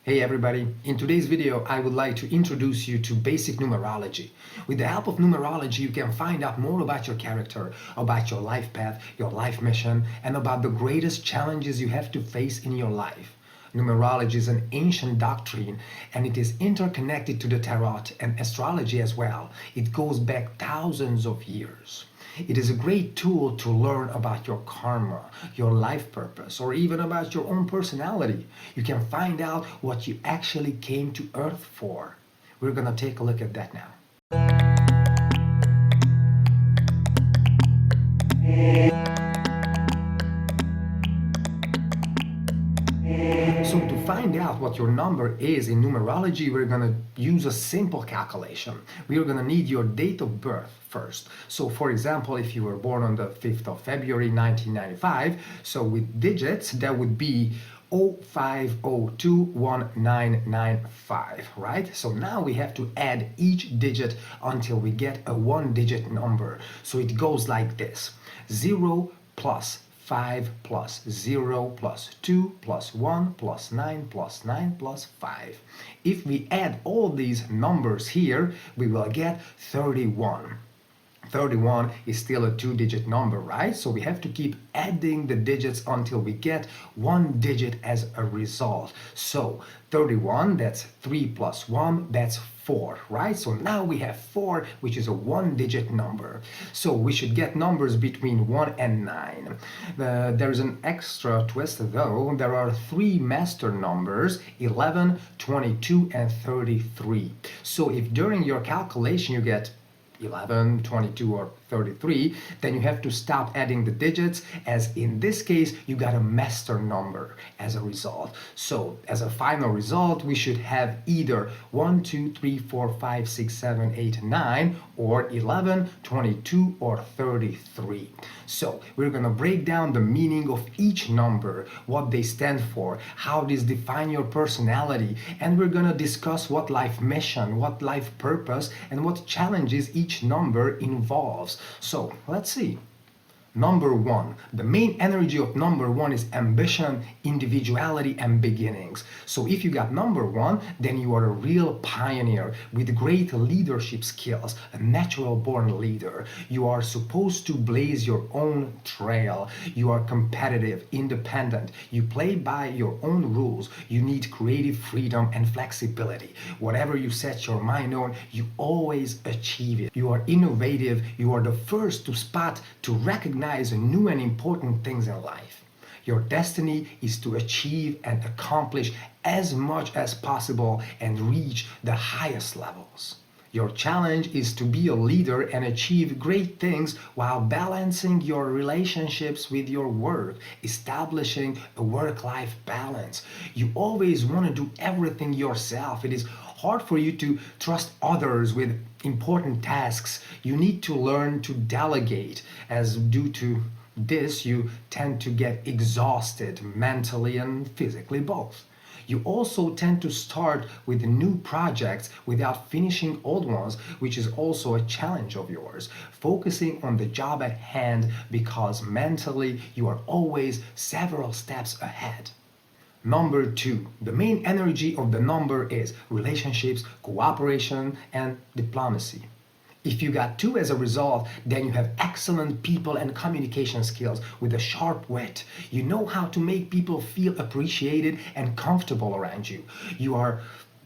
Hey everybody, in today's video I would like to introduce you to basic numerology. With the help of numerology you can find out more about your character, about your life path, your life mission, and about the greatest challenges you have to face in your life. Numerology is an ancient doctrine and it is interconnected to the tarot and astrology as well. It goes back thousands of years. It is a great tool to learn about your karma, your life purpose, or even about your own personality. You can find out what you actually came to Earth for. We're gonna take a look at that now. So to find out what your number is in numerology, we're going to use a simple calculation. We're going to need your date of birth first. So for example, if you were born on the 5th of February 1995, so with digits, that would be 05021995, right? So now we have to add each digit until we get a one-digit number. So it goes like this: 0 plus 5 plus 0 plus 2 plus 1 plus 9 plus 9 plus 5. If we add all these numbers here, we will get 31. 31 is still a two-digit number, right? So we have to keep adding the digits until we get one digit as a result. So 31, that's 3 plus 1, that's 4, right? So now we have 4, which is a one-digit number. So we should get numbers between 1 and 9. There's an extra twist though. There are three master numbers: 11, 22, and 33. So if during your calculation you get 11, 22, or 33, then you have to stop adding the digits, as in this case you got a master number as a result. So as a final result we should have either 1, 2, 3, 4, 5, 6, 7, 8, 9, or 11, 22, or 33. So we're going to break down the meaning of each number, what they stand for, how these define your personality, and we're going to discuss what life mission, what life purpose, and what challenges each number involves. So let's see. Number 1. The main energy of number 1 is ambition, individuality, and beginnings. So if you got number 1, then you are a real pioneer with great leadership skills, a natural born leader. You are supposed to blaze your own trail. You are competitive, independent. You play by your own rules. You need creative freedom and flexibility. Whatever you set your mind on, you always achieve it. You are innovative. You are the first to spot, to recognize new and important things in life. Your destiny is to achieve and accomplish as much as possible and reach the highest levels. Your challenge is to be a leader and achieve great things while balancing your relationships with your work, establishing a work-life balance. You always want to do everything yourself. It is hard for you to trust others with important tasks. You need to learn to delegate, as due to this you tend to get exhausted mentally and physically both. You also tend to start with new projects without finishing old ones, which is also a challenge of yours. Focusing on the job at hand because mentally you are always several steps ahead. Number 2. The main energy of the number is relationships, cooperation, and diplomacy. If you got 2 as a result, then you have excellent people and communication skills with a sharp wit. You know how to make people feel appreciated and comfortable around you. You are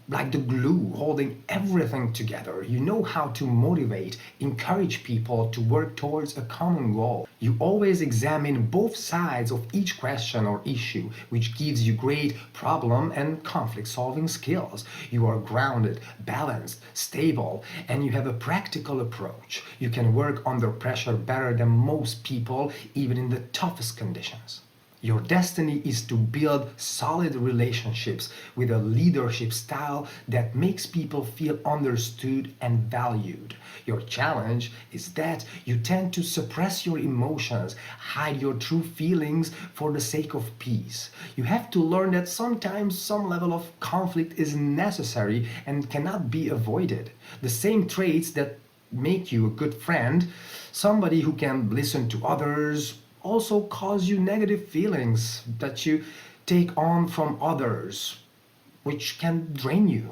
like the glue holding everything together. You know how to motivate, encourage people to work towards a common goal. You always examine both sides of each question or issue, which gives you great problem and conflict solving skills. You are grounded, balanced, stable, and you have a practical approach. You can work under pressure better than most people, even in the toughest conditions. Your destiny is to build solid relationships with a leadership style that makes people feel understood and valued. Your challenge is that you tend to suppress your emotions, hide your true feelings for the sake of peace. You have to learn that sometimes some level of conflict is necessary and cannot be avoided. The same traits that make you a good friend, somebody who can listen to others, also cause you negative feelings that you take on from others. which can drain you.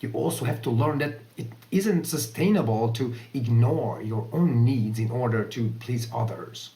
You also have to learn that it isn't sustainable to ignore your own needs in order to please others.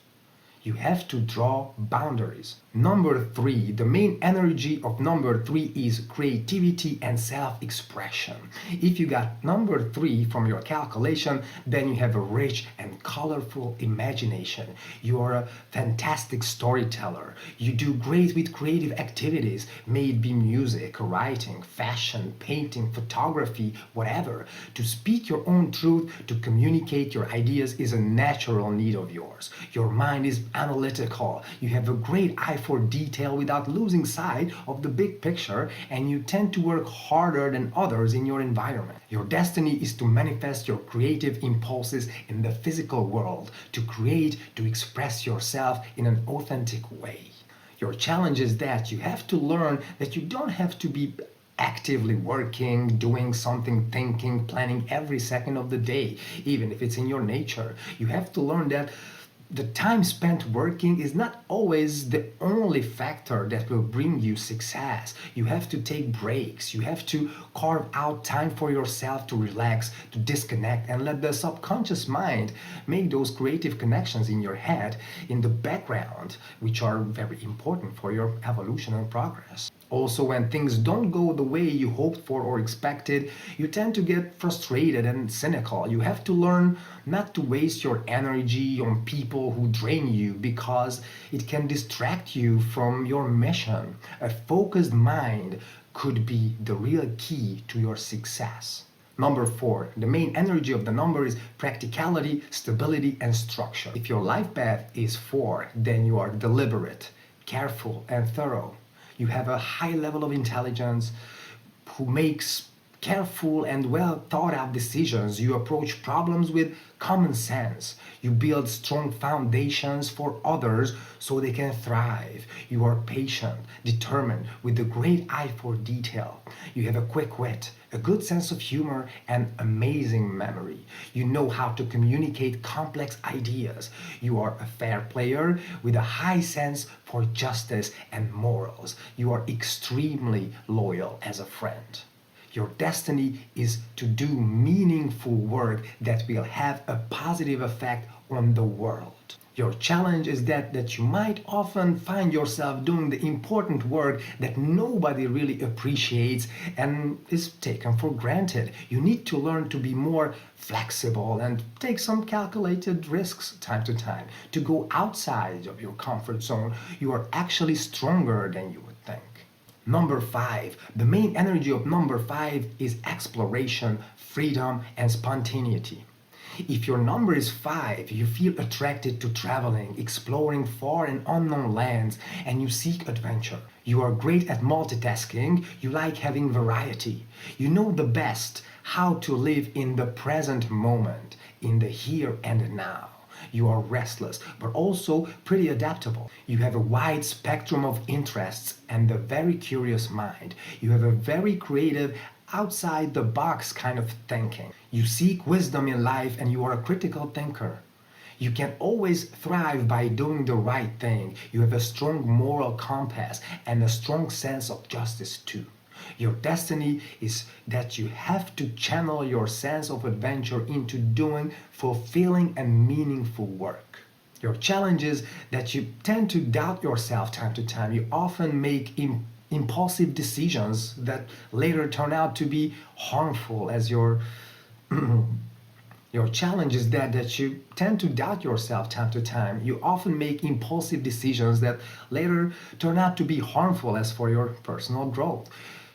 You have to draw boundaries. Number 3, the main energy of number 3 is creativity and self-expression. If you got number 3 from your calculation, then you have a rich and colorful imagination. You are a fantastic storyteller. You do great with creative activities, may it be music, writing, fashion, painting, photography, whatever. To speak your own truth, to communicate your ideas is a natural need of yours. Your mind is analytical. You have a great eye for detail without losing sight of the big picture, and you tend to work harder than others in your environment. Your destiny is to manifest your creative impulses in the physical world, to create, to express yourself in an authentic way. Your challenge is that you have to learn that you don't have to be actively working, doing something, thinking, planning every second of the day, even if it's in your nature. You have to learn that the time spent working is not always the only factor that will bring you success. You have to take breaks. You have to carve out time for yourself to relax, to disconnect, and let the subconscious mind make those creative connections in your head in the background, which are very important for your evolution and progress. Also, when things don't go the way you hoped for or expected, you tend to get frustrated and cynical. You have to learn not to waste your energy on people who drain you, because it can distract you from your mission. A focused mind could be the real key to your success. Number 4, the main energy of the number is practicality, stability, and structure. If your life path is 4, then you are deliberate, careful, and thorough. You have a high level of intelligence who makes careful and well thought out decisions. You approach problems with common sense. You build strong foundations for others so they can thrive. You are patient, determined, with a great eye for detail. You have a quick wit, a good sense of humor, and amazing memory. You know how to communicate complex ideas. You are a fair player with a high sense for justice and morals. You are extremely loyal as a friend. Your destiny is to do meaningful work that will have a positive effect on the world. Your challenge is that you might often find yourself doing the important work that nobody really appreciates and is taken for granted. You need to learn to be more flexible and take some calculated risks time to time. To go outside of your comfort zone, you are actually stronger than you would think. Number 5, the main energy of number 5 is exploration, freedom, and spontaneity. If your number is 5, you feel attracted to traveling, exploring far and unknown lands, and you seek adventure. You are great at multitasking, you like having variety. You know the best how to live in the present moment, in the here and now. You are restless, but also pretty adaptable. You have a wide spectrum of interests and a very curious mind. You have a very creative, outside the box kind of thinking. You seek wisdom in life and you are a critical thinker. You can always thrive by doing the right thing. You have a strong moral compass and a strong sense of justice too. Your destiny is that you have to channel your sense of adventure into doing fulfilling and meaningful work. Your challenge is that you tend to doubt yourself time to time. You often make impulsive decisions that later turn out to be harmful as your challenge is that you tend to doubt yourself time to time. You often make impulsive decisions that later turn out to be harmful as for your personal growth.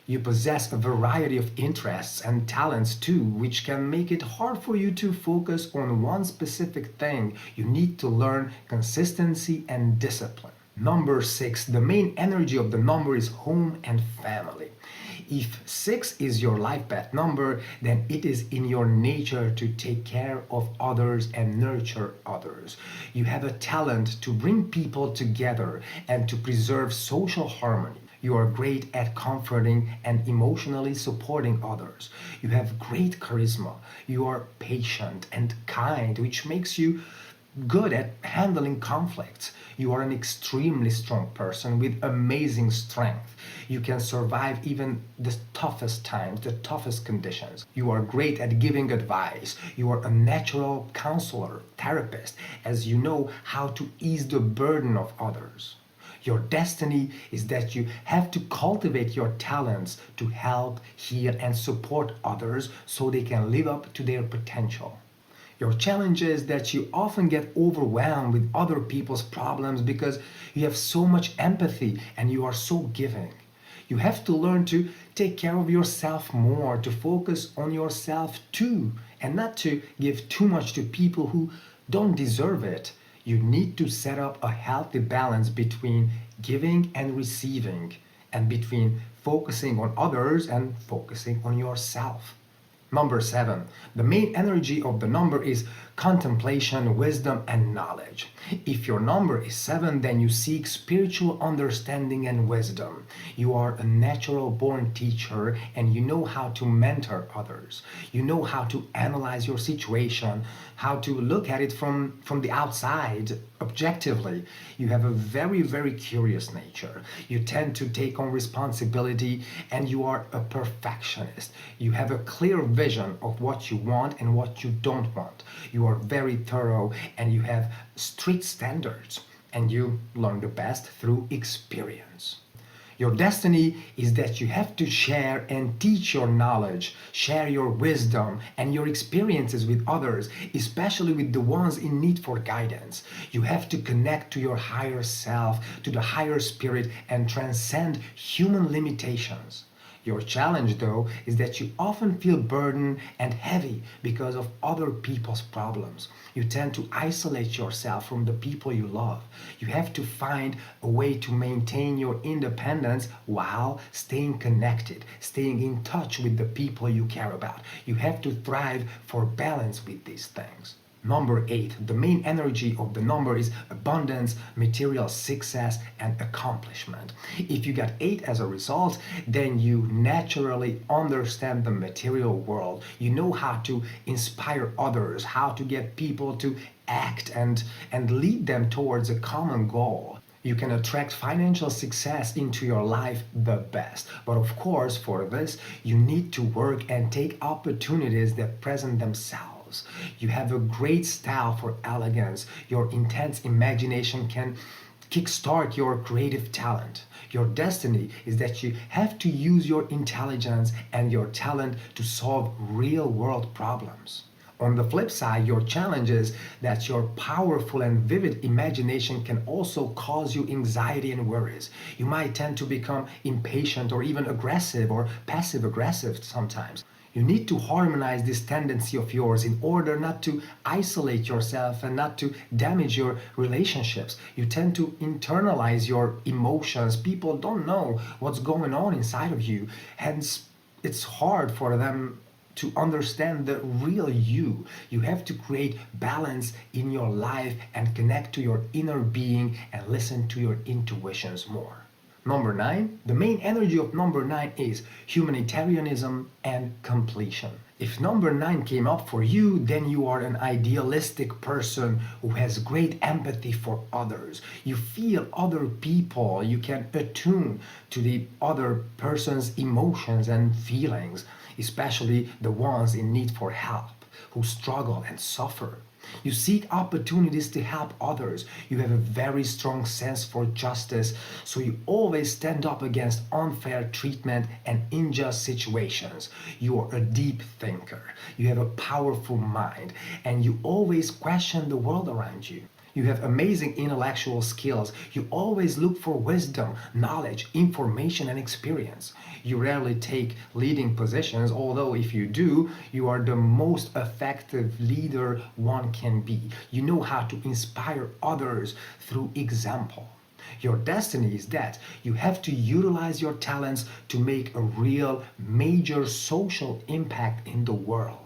You possess a variety of interests and talents too, which can make it hard for you to focus on one specific thing. You need to learn consistency and discipline. Number 6, the main energy of the number is home and family. If 6 is your life path number, then it is in your nature to take care of others and nurture others. You have a talent to bring people together and to preserve social harmony. You are great at comforting and emotionally supporting others. You have great charisma. You are patient and kind, which makes you good at handling conflicts. You are an extremely strong person with amazing strength. You can survive even the toughest times, the toughest conditions. You are great at giving advice. You are a natural counselor, therapist, as you know how to ease the burden of others. Your destiny is that you have to cultivate your talents to help, heal, and support others so they can live up to their potential. Your challenge is that you often get overwhelmed with other people's problems because you have so much empathy and you are so giving. You have to learn to take care of yourself more, to focus on yourself too, and not to give too much to people who don't deserve it. You need to set up a healthy balance between giving and receiving, and between focusing on others and focusing on yourself. Number 7, the main energy of the number is contemplation, wisdom, and knowledge. If your number is 7, then you seek spiritual understanding and wisdom. You are a natural born teacher and you know how to mentor others. You know how to analyze your situation, how to look at it from the outside objectively. You have a very, very curious nature. You tend to take on responsibility and you are a perfectionist. You have a clear vision of what you want and what you don't want. You are very thorough and you have strict standards, and you learn the best through experience. Your destiny is that you have to share and teach your knowledge, share your wisdom and your experiences with others, especially with the ones in need for guidance. You have to connect to your higher self, to the higher spirit, and transcend human limitations. Your challenge, though, is that you often feel burdened and heavy because of other people's problems. You tend to isolate yourself from the people you love. You have to find a way to maintain your independence while staying connected, staying in touch with the people you care about. You have to thrive for balance with these things. Number 8, the main energy of the number is abundance, material success, and accomplishment. If you got 8 as a result, then you naturally understand the material world. You know how to inspire others, how to get people to act and lead them towards a common goal. You can attract financial success into your life the best. But of course, for this, you need to work and take opportunities that present themselves. You have a great style for elegance. Your intense imagination can kickstart your creative talent. Your destiny is that you have to use your intelligence and your talent to solve real world problems. On the flip side, your challenge is that your powerful and vivid imagination can also cause you anxiety and worries. You might tend to become impatient or even aggressive or passive aggressive sometimes. You need to harmonize this tendency of yours in order not to isolate yourself and not to damage your relationships. You tend to internalize your emotions. People don't know what's going on inside of you. Hence, it's hard for them to understand the real you. You have to create balance in your life and connect to your inner being and listen to your intuitions more. Number 9, the main energy of number 9 is humanitarianism and completion. If number 9 came up for you, then you are an idealistic person who has great empathy for others. You feel other people, you can attune to the other person's emotions and feelings, especially the ones in need for help, who struggle and suffer. You seek opportunities to help others. You have a very strong sense for justice, so you always stand up against unfair treatment and unjust situations. You are a deep thinker. You have a powerful mind, and you always question the world around you. You have amazing intellectual skills. You always look for wisdom, knowledge, information, and experience. You rarely take leading positions, although if you do, you are the most effective leader one can be. You know how to inspire others through example. Your destiny is that you have to utilize your talents to make a real major social impact in the world.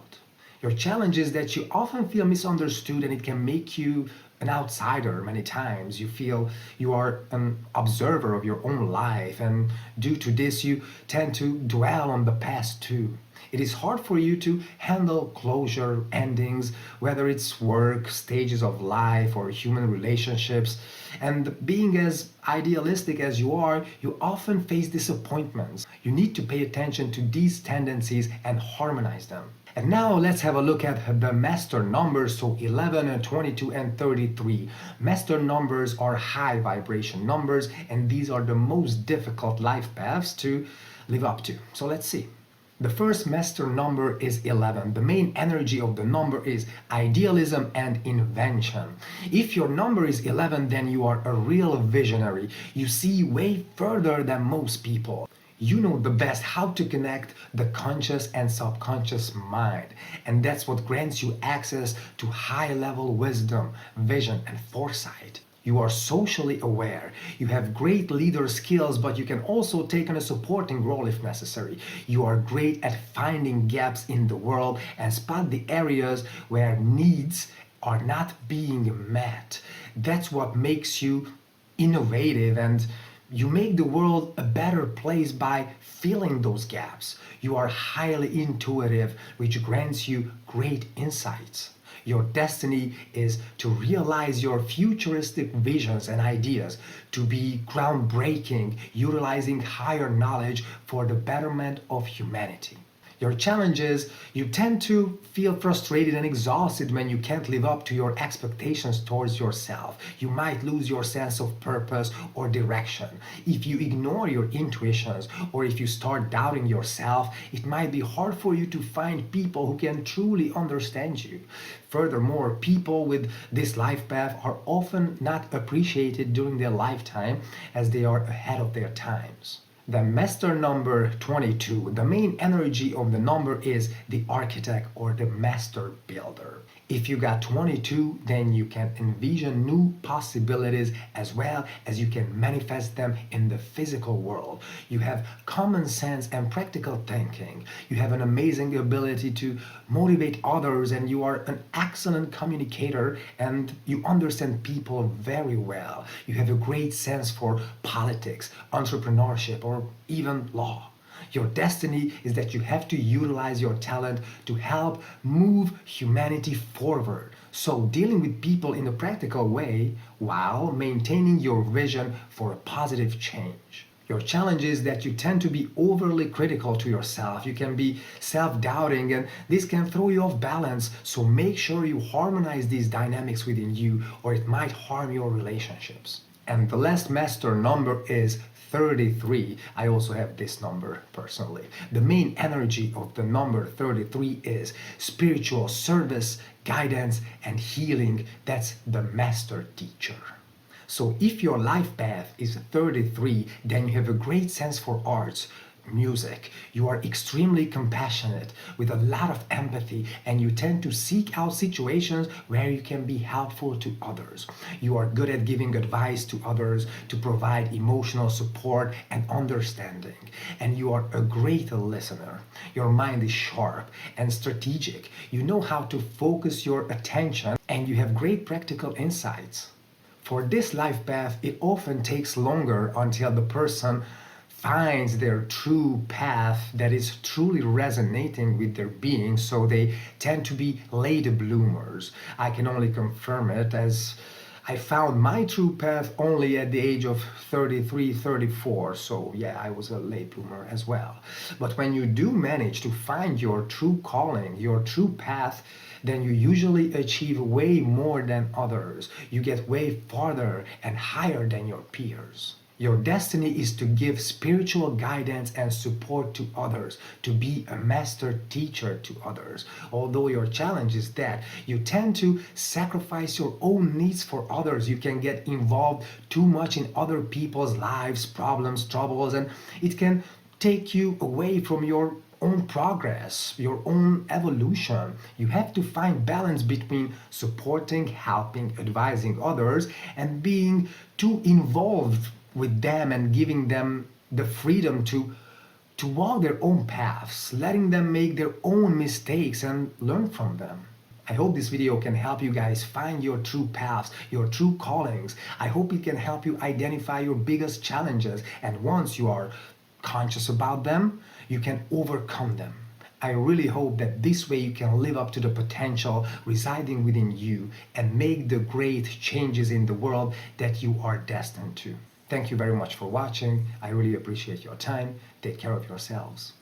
Your challenge is that you often feel misunderstood and it can make you an outsider many times. You feel you are an observer of your own life, and due to this, you tend to dwell on the past too. It is hard for you to handle closure, endings, whether it's work, stages of life, or human relationships. And being as idealistic as you are, you often face disappointments. You need to pay attention to these tendencies and harmonize them. And now let's have a look at the master numbers, so 11 and 22 and 33. Master numbers are high vibration numbers, and these are the most difficult life paths to live up to. So let's see. The first master number is 11. The main energy of the number is idealism and invention. If your number is 11, then you are a real visionary. You see way further than most people. You know the best how to connect the conscious and subconscious mind. And that's what grants you access to high level wisdom, vision, and foresight. You are socially aware. You have great leader skills, but you can also take on a supporting role if necessary. You are great at finding gaps in the world and spot the areas where needs are not being met. That's what makes you innovative, and you make the world a better place by filling those gaps. You are highly intuitive, which grants you great insights. Your destiny is to realize your futuristic visions and ideas, to be groundbreaking, utilizing higher knowledge for the betterment of humanity. Your challenge is you tend to feel frustrated and exhausted when you can't live up to your expectations towards yourself. You might lose your sense of purpose or direction. If you ignore your intuitions or if you start doubting yourself, it might be hard for you to find people who can truly understand you. Furthermore, people with this life path are often not appreciated during their lifetime as they are ahead of their times. The master number 22, the main energy of the number is the architect or the master builder. If you got 22, then you can envision new possibilities as well as you can manifest them in the physical world. You have common sense and practical thinking. You have an amazing ability to motivate others, and you are an excellent communicator, and you understand people very well. You have a great sense for politics, entrepreneurship, or even law. Your destiny is that you have to utilize your talent to help move humanity forward. So, dealing with people in a practical way while maintaining your vision for a positive change. Your challenge is that you tend to be overly critical to yourself. You can be self-doubting, and this can throw you off balance. So make sure you harmonize these dynamics within you, or it might harm your relationships. And the last master number is 33. I also have this number personally. The main energy of the number 33 is spiritual service, guidance, and healing. That's the master teacher. So if your life path is 33, then you have a great sense for arts, music. You are extremely compassionate with a lot of empathy, and you tend to seek out situations where you can be helpful to others. You are good at giving advice to others, to provide emotional support and understanding. And you are a great listener. Your mind is sharp and strategic. You know how to focus your attention, and you have great practical insights. For this life path, it often takes longer until the person finds their true path that is truly resonating with their being, so they tend to be late bloomers. I can only confirm it, as I found my true path only at the age of 33, 34. So yeah, I was a late bloomer as well. But when you do manage to find your true calling, your true path, then you usually achieve way more than others. You get way farther and higher than your peers. Your destiny is to give spiritual guidance and support to others, to be a master teacher to others. Although your challenge is that you tend to sacrifice your own needs for others. You can get involved too much in other people's lives, problems, troubles, and it can take you away from your own progress, your own evolution. You have to find balance between supporting, helping, advising others, and being too involved with them and giving them the freedom to walk their own paths, letting them make their own mistakes and learn from them. I hope this video can help you guys find your true paths, your true callings. I hope it can help you identify your biggest challenges, and once you are conscious about them, you can overcome them. I really hope that this way you can live up to the potential residing within you and make the great changes in the world that you are destined to. Thank you very much for watching. I really appreciate your time. Take care of yourselves.